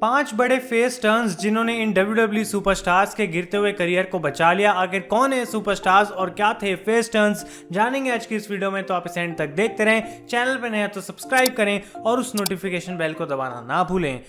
5 बड़े face turns जिन्होंने इन WWE superstars के गिरते हुए करियर को बचा लिया। आखिर कौन है सुपरस्टार्स और क्या थे फेस टर्न्स, जानेंगे आज की इस वीडियो में। तो आप इस एंड तक देखते रहें। चैनल पर नए हैं तो सब्सक्राइब करें और उस नोटिफिकेशन बेल को दबाना ना भूलें।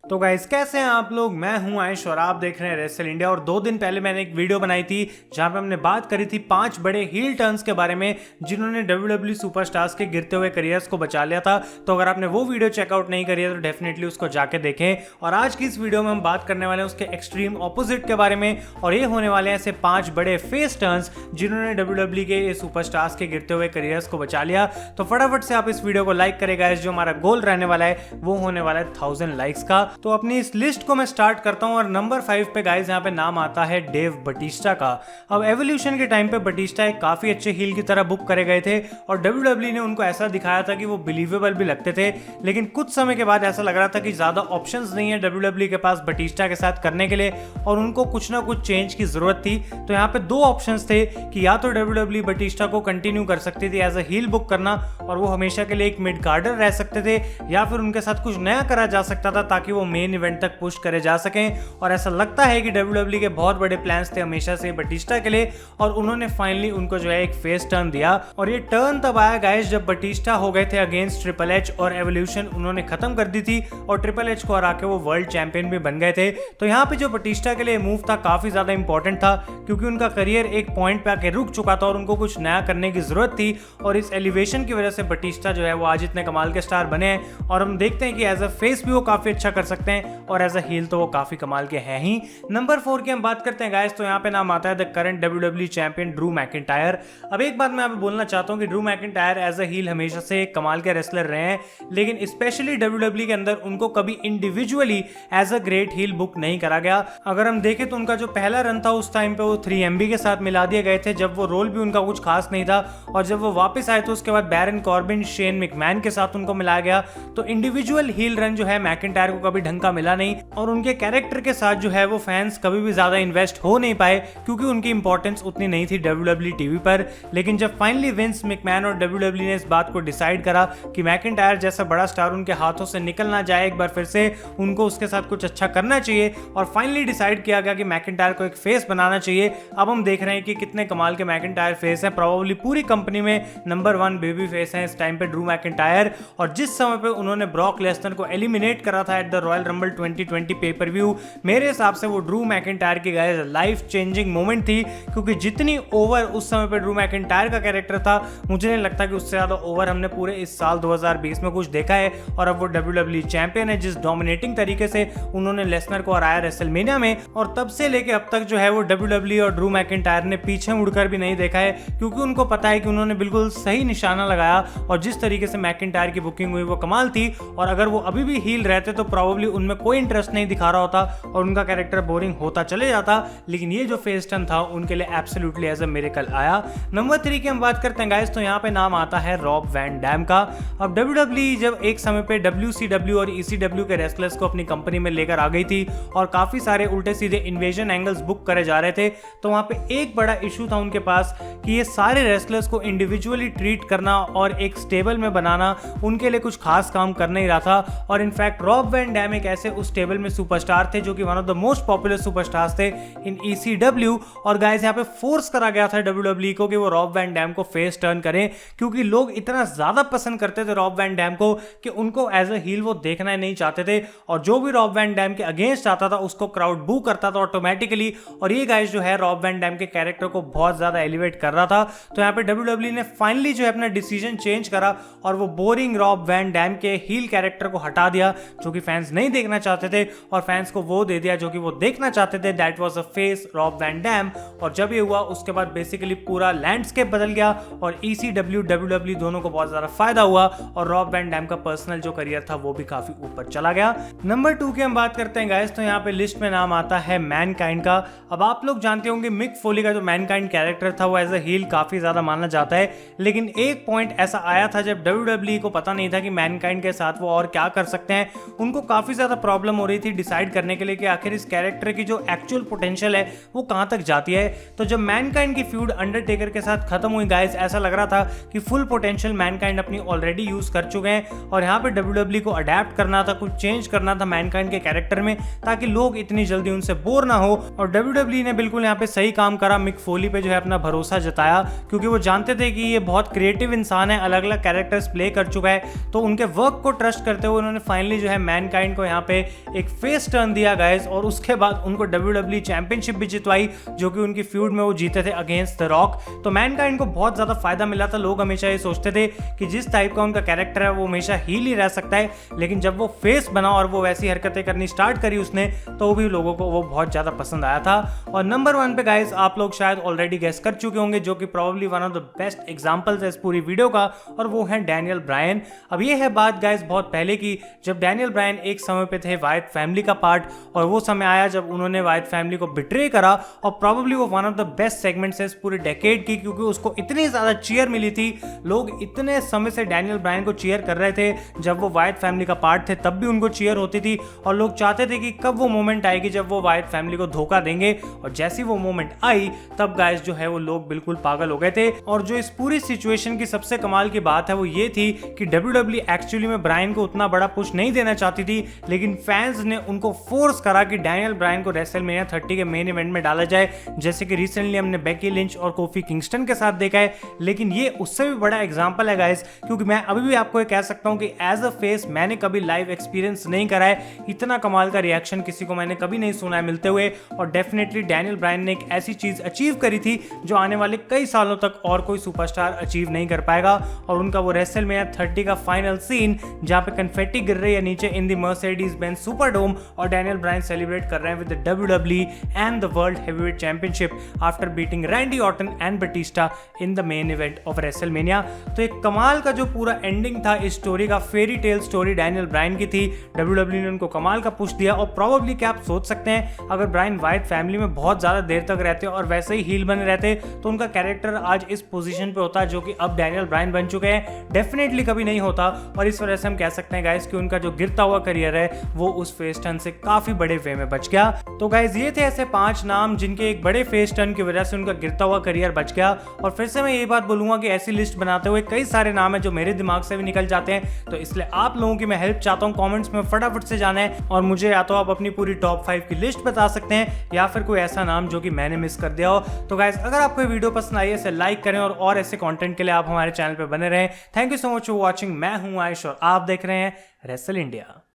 तो गाइस कैसे हैं आप लोग, मैं हूं आयुष और आप देख रहे हैं रेसल इंडिया। और 2 दिन पहले मैंने एक वीडियो बनाई थी जहां पे हमने बात करी थी 5 बड़े हील टर्न्स के बारे में जिन्होंने WWE सुपरस्टार्स के गिरते हुए करियर्स को बचा लिया था। तो अगर आपने वो वीडियो चेकआउट नहीं करी है तो डेफिनेटली उसको जाके देखें। और आज की इस वीडियो में हम बात करने वाले हैं उसके एक्सट्रीम ऑपोजिट के बारे में, और ये होने वाले हैं ऐसे 5 बड़े फेस टर्न्स जिन्होंने WWE के सुपरस्टार्स के गिरते हुए करियर्स को बचा लिया। तो फटाफट से आप इस वीडियो को लाइक करेगा, जो हमारा गोल रहने वाला है वो होने वाला है 1000 लाइक्स का। तो अपनी इस लिस्ट को मैं स्टार्ट करता हूं और नंबर 5 पे गाइस यहाँ पे नाम आता है डेव बटिस्टा का। अब एवोल्यूशन के टाइम पे बटिस्टा एक काफी अच्छे हील की तरह बुक करे गए थे और WWE ने उनको ऐसा दिखाया था कि वो बिलीवेबल भी लगते थे। लेकिन कुछ समय के बाद ऐसा लग रहा था कि ज्यादा ऑप्शंस नहीं है WWE के पास बटिस्टा के साथ करने के लिए और उनको कुछ ना कुछ चेंज की जरूरत थी। तो यहाँ पे 2 ऑप्शंस थे कि या तो WWE बटिस्टा को कंटिन्यू कर सकती थी एज अ हील बुक करना और वो हमेशा के लिए एक मिड कार्डर रह सकते थे, या फिर उनके साथ कुछ नया करा जा सकता था ताकि वो मेन इवेंट तक पुश करे जा सकें। और ऐसा लगता है कि WWE के बहुत बड़े प्लान्स थे हमेशा से बटिस्टा के लिए, और उन्होंने फाइनली उनको जो है एक फेस टर्न दिया। और ये टर्न तब आया गाइस जब बटिस्टा हो गए थे अगेंस्ट ट्रिपल एच और एवोल्यूशन उन्होंने खत्म कर दी थी और ट्रिपल एच को हरा के वो वर्ल्ड चैंपियन भी बन गए थे। तो यहाँ पे जो बटिस्टा के लिए मूव था काफी ज्यादा इंपॉर्टेंट था क्योंकि उनका करियर एक पॉइंट पे आके रुक चुका था और उनको कुछ नया करने की जरूरत थी। और इस एलिवेशन की वजह से बटिस्टा जो है वो आज इतने कमाल के स्टार बने हैं और हम देखते हैं कि एज अ फेस भी वो काफी अच्छा कर सकते हैं और एज अ हील तो वो काफी कमाल के हैं ही। नंबर 4 की हम बात करते हैं गाइस, तो यहाँ पे नाम आता है the current WWE champion Drew McIntyre. अब एक बात मैं यहाँ पे बोलना चाहता हूँ कि Drew McIntyre as a heel हमेशा से एक कमाल के रेसलर रहे हैं, लेकिन स्पेशली WWE के अंदर उनको कभी individually as a great heel book नहीं करा गया। अगर हम देखें तो उनका जो पहला रन था उस टाइम पे वो 3MB के साथ मिला दिए गए थे, जब वो रोल भी उनका कुछ खास नहीं था। और जब वो वापस आए तो उसके बाद बैरन कॉर्बिन, शेन मैकमैन के साथ उनको मिलाया गया। तो इंडिविजुअल हील रन जो है मैकिंटायर को कभी ढंग का मिला नहीं और उनके कैरेक्टर के साथ जो है वो फैंस कभी भी ज्यादा इन्वेस्ट हो नहीं पाए क्योंकि उनकी इंपॉर्टेंस उतनी नहीं थी WWE टीवी पर। लेकिन जब फाइनली विंस मैकमैन और WWE ने इस बात को डिसाइड करा कि मैकिंटायर जैसा बड़ा स्टार उनके हाथों से निकल ना जाए, एक बार फिर से उनको उसके साथ कुछ अच्छा करना चाहिए और फाइनली डिसाइड किया गया कि मैकिंटायर को एक फेस बनाना चाहिए। अब हम देख रहे हैं कि कितने कमाल के मैकिंटायर फेस हैं। प्रोबेबली पूरी कंपनी में नंबर 1 बेबी फेस हैं इस टाइम पे ड्रू मैकिंटायर। और जिस समय पे उन्होंने ब्रॉक लेसनर को एलिमिनेट करा था at the royal rumble 2020 pay per view, मेरे हिसाब से वो ड्रू मैकिंटायर की गाइस लाइफ चेंजिंग मोमेंट थी क्योंकि जितनी ओवर उस समय पे ड्रू मैकिंटायर का कैरेक्टर था, मुझे नहीं लगता कि उससे ज्यादा ओवर हमने पूरे इस साल 2020 में कुछ देखा है। और अब वो WWE चैंपियन है जिस डोमिनेटिंग तरीके से उन्होंने लेसनर को हराया रेसलमेनिया में, और तब से लेके अब तक जो है वो WWE और ड्रू मैकिंटायर ने पीछे मुड़कर भी नहीं देखा है क्योंकि उनको पता है कि उन्होंने बिल्कुल सही निशाना लगाया। और जिस तरीके से मैकिंटायर की बुकिंग हुई वो कमाल थी, और अगर वो अभी भी हील रहते तो प्रोबेबली उनमें कोई इंटरेस्ट नहीं दिखा रहा होता और उनका कैरेक्टर बोरिंग होता चले जाता। लेकिन ये जो फेस टर्न था उनके लिए एब्सोल्युटली एज अ मिरेकल आया। नंबर 3 की हम बात करते हैं गाइस, तो यहाँ पे नाम आता है रॉब वैन डैम का। अब WWE जब एक समय पे WCW और ECW के रेसलर्स को अपनी कंपनी में लेकर आ गई थी और काफी सारे उल्टे सीधे इन्वेजन एंगल्स बुक करे जा रहे थे, तो वहां पे एक बड़ा इशू था उनके पास कि ये सारे रेसलर्स को इंडिविजुअली ट्रीट करना और एक स्टेबल में बनाना उनके लिए कुछ खास काम कर नहीं रहा था। और इनफैक्ट रॉब वैन डैम एक ऐसे उस टेबल में सुपरस्टार थे जो कि one of the most popular superstars थे इन ECW। और गाइस यहाँ पे फोर्स करा गया था WWE को कि वो रॉब वैन डैम को फेस टर्न करें क्योंकि लोग इतना ज्यादा पसंद करते थे रॉब वैन डैम को कि उनको एज अ हील वो देखना ही नहीं चाहते थे। और जो भी रॉब वैन डैम के अगेंस्ट आता था उसको क्राउड बू करता था ऑटोमेटिकली। और ये गाइस जो है रॉब वैन डैम के कैरेक्टर को बहुत ज्यादा एलिवेट कर रहा था। तो यहाँ पे WWE ने फाइनली जो है अपना डिसीजन चेंज करा और वो बोरिंग रॉब वैन डैम के हील कैरेक्टर को हटा दिया जो कि फैंस नहीं देखना चाहते थे, और फैंस को वो दे दिया जो कि वो देखना चाहते थे, that was a face Rob Van Dam. और जब ये हुआ उसके बाद बेसिकली पूरा लैंडस्केप बदल गया और ECW WWE दोनों को बहुत ज्यादा फायदा हुआ और रॉब वैन डैम का पर्सनल जो करियर था वो भी काफी ऊपर चला गया। नंबर 2 की हम बात करते हैं गाइस, तो यहाँ पे लिस्ट में नाम आता है मैनकाइंड का। अब आप लोग जानते होंगे मिक फोली का जो मैनकाइंड कैरेक्टर था वो एज अ हील काफी ज्यादा माना जाता है, लेकिन एक पॉइंट ऐसा आया था जब WWE को पता नहीं था कि मैनकाइंड के साथ वो और क्या कर सकते हैं। उनको काफी काफी ज्यादा प्रॉब्लम हो रही थी डिसाइड करने के लिए कि आखिर इस कैरेक्टर की जो एक्चुअल पोटेंशियल है वो कहां तक जाती है। तो जब मैनकाइंड की फ्यूड अंडरटेकर के साथ खत्म हुई गाइस, ऐसा लग रहा था कि फुल पोटेंशियल मैनकाइंड अपनी ऑलरेडी यूज कर चुके हैं और यहाँ पे WWE को अडेप्ट करना था, कुछ चेंज करना था मैनकाइंड के कैरेक्टर में ताकि लोग इतनी जल्दी उनसे बोर ना हो। और WWE ने बिल्कुल यहाँ पे सही काम करा, मिक फोली पे जो है अपना भरोसा जताया क्योंकि वो जानते थे कि ये बहुत क्रिएटिव इंसान है, अलग अलग कैरेक्टर्स प्ले कर चुका है। तो उनके वर्क को ट्रस्ट करते हुए उन्होंने फाइनली जो है मैनकाइंड को यहाँ पे एक फेस टर्न दिया गाइस, और उसके बाद उनको WWE चैंपियनशिप भी जितवाई जो कि उनकी फ्यूड में वो जीते थे अगेंस्ट द रॉक। तो मैनकाइंड को बहुत ज्यादा फायदा मिला था। लोग हमेशा ये सोचते थे कि जिस टाइप का उनका कैरेक्टर है वो हमेशा हील ही रह सकता है, लेकिन जब वो फेस बना और वो वैसी हरकतें करनी स्टार्ट करी उसने, तो भी लोगों को वो बहुत ज्यादा पसंद आया था। और नंबर 1 पे गाइस आप लोग शायद ऑलरेडी गेस कर चुके होंगे, जो कि probably one of the best examples है इस पूरी वीडियो का, और वो है डैनियल ब्रायन। अब ये है बात गाइस बहुत पहले की, जब डैनियल ब्रायन एक समय पे थे वाइट फैमिली का पार्ट, और वो समय आया जब उन्होंने वाइट फैमिली को बिट्रे करा, और प्रोबेबली वो one of the best segments है इस पूरे डेकेड की, क्योंकि उसको इतनी ज्यादा चीयर मिली थी। लोग इतने समय से डैनियल ब्रायन को चीयर कर रहे थे, जब वो वाइट फैमिली का पार्ट थे तब भी उनको चीयर होती थी, और लोग चाहते थे कि कब वो मोमेंट आएगी जब वो वाइट फैमिली को धोखा देंगे। और जैसी वो मोमेंट आई तब गाइस जो है वो लोग बिल्कुल पागल हो गए थे। और जो इस पूरी सिचुएशन की सबसे कमाल की बात है वो ये थी कि WWE एक्चुअली में ब्रायन को उतना बड़ा पुश नहीं देना चाहती थी, लेकिन फैंस ने उनको फोर्स करा कि डैनियल ब्रायन को रेसलमेनिया 30 के मेन इवेंट में डाला जाए, जैसे कि रिसेंटली हमने बेकी लिंच और कोफी किंगस्टन के साथ देखा है। लेकिन ये उससे भी बड़ा एग्जांपल है गाइस, क्योंकि मैं अभी भी आपको ये कह सकता हूं कि एज अ फेस मैंने कभी लाइव एक्सपीरियंस नहीं करा है, इतना कमाल का रिएक्शन किसी को मैंने कभी नहीं सुना है मिलते हुए। और डेफिनेटली डैनियल ब्रायन ने एक ऐसी चीज अचीव करी थी जो आने वाले कई सालों तक और कोई सुपरस्टार अचीव नहीं कर पाएगा। और उनका वो रेसलमेनिया 30 का फाइनल सीन जहां पे कन्फेटी गिर रही है नीचे in the Mercedes Benz Superdome, और डैनियल ब्रायन सेलिब्रेट कर रहे हैं with the WWE and the world heavyweight championship after beating Randy Orton and Batista in the main event of WrestleMania. तो एक कमाल का जो पूरा एंडिंग था इस स्टोरी का, fairy tale story Daniel Bryan की थी। WWE ने उनको कमाल का पुश दिया। और प्रोबेबली क्या आप सोच सकते हैं, अगर ब्रायन वाइट फैमिली में बहुत ज्यादा देर तक रहते और वैसे ही हील बने रहते तो उनका कैरेक्टर आज इस पोजीशन पे होता जो कि अब डैनियल ब्रायन बन चुके हैं? डेफिनेटली कभी नहीं होता। और इस वजह से हम कह सकते हैं गाइस कि उनका जो गिरता हुआ करियर है वो उस फेस टर्न से काफी बड़े वे में बच गया। तो गाइस ये थे ऐसे 5 नाम जिनके एक बड़े फेस टर्न की वजह से उनका गिरता हुआ करियर बच गया। और फिर से मैं ये बात बोलूंगा कि ऐसी लिस्ट बनाते हुए कई सारे नाम है जो मेरे दिमाग से भी निकल जाते हैं, तो इसलिए आप लोगों की मैं हेल्प चाहता हूं, कमेंट्स में फटाफट से जाना है और मुझे या तो आप अपनी पूरी टॉप 5 की लिस्ट बता सकते हैं या फिर कोई ऐसा नाम जो कि मैंने मिस कर दिया हो। तो गाइस अगर आपको ये वीडियो पसंद आई है इसे लाइक करें और ऐसे कंटेंट के लिए आप हमारे चैनल पे बने रहें। Thank you so much for watching. मैं हूं आयुष और आप देख रहे हैं रेसल इंडिया।